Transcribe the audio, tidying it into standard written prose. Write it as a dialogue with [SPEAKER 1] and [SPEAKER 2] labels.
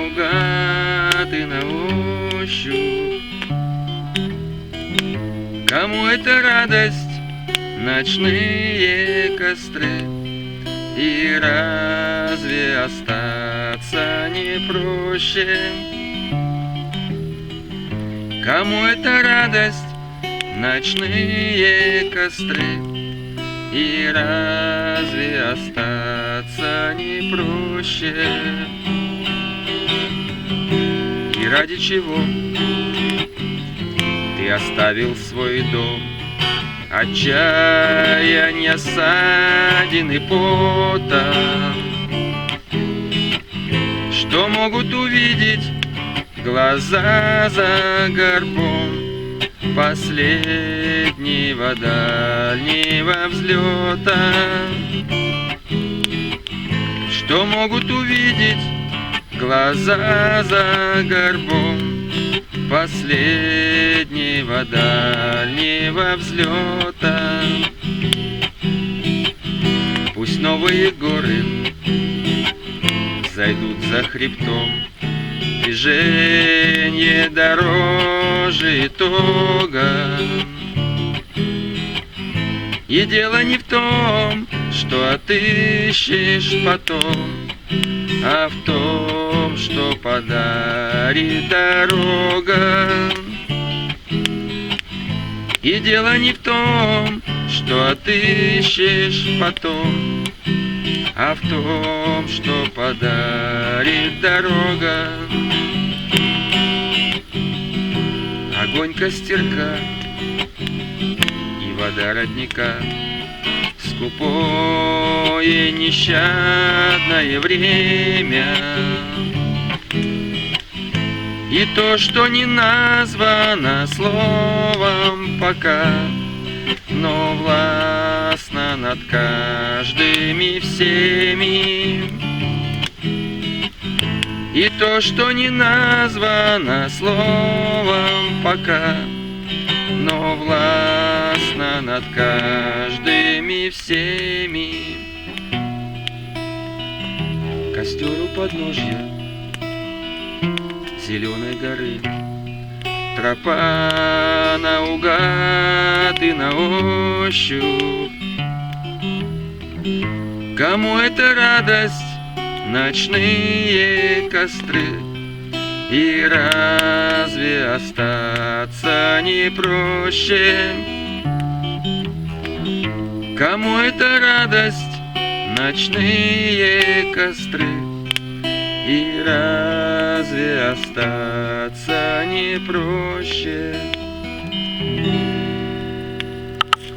[SPEAKER 1] наугад и на ощупь. Кому это радость, ночные костры, и разве остаться не проще? Кому это радость, ночные костры, и разве остаться не проще? И ради чего ты оставил свой дом, отчаяние, ссадины, потом? Что могут увидеть глаза за горбом последнего дальнего взлета? Что могут увидеть глаза за горбом последнего дальнего взлета? Пусть новые горы зайдут за хребтом, движение дороже итога. И дело не в том, что отыщешь потом, а в том, что подарит дорога. И дело не в том, что отыщешь потом, а в том, что подарит дорога. Огонь костерка и вода родника, скупое нещадное время. И то, что не названо словом пока, но властно над каждыми всеми. И то, что не названо словом пока, но властно над каждыми всеми. Костер у подножья зеленой горы, тропа наугад и на ощупь. Кому это радость, ночные костры, и разве остаться не проще? Кому это радость, ночные костры, и разве остаться не проще?